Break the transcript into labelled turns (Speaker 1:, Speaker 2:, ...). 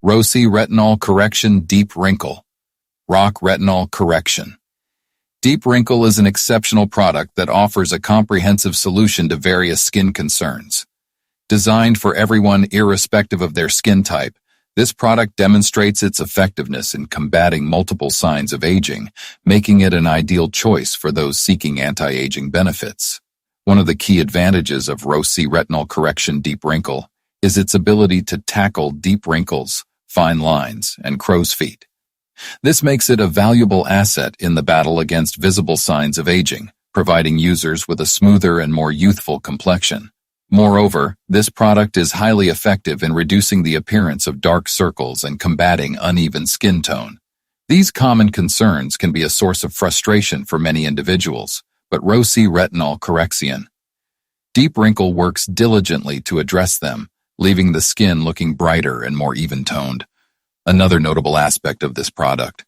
Speaker 1: RoC Retinol Correction Deep Wrinkle. RoC Retinol Correction. Deep Wrinkle is an exceptional product that offers a comprehensive solution to various skin concerns. Designed for everyone irrespective of their skin type, this product demonstrates its effectiveness in combating multiple signs of aging, making it an ideal choice for those seeking anti-aging benefits. One of the key advantages of RoC Retinol Correction Deep Wrinkle is its ability to tackle deep wrinkles, fine lines, and crow's feet. This makes it a valuable asset in the battle against visible signs of aging, providing users with a smoother and more youthful complexion. Moreover, this product is highly effective in reducing the appearance of dark circles and combating uneven skin tone. These common concerns can be a source of frustration for many individuals, but RoC Retinol Correxion Deep Wrinkle works diligently to address them, leaving the skin looking brighter and more even-toned. Another notable aspect of this product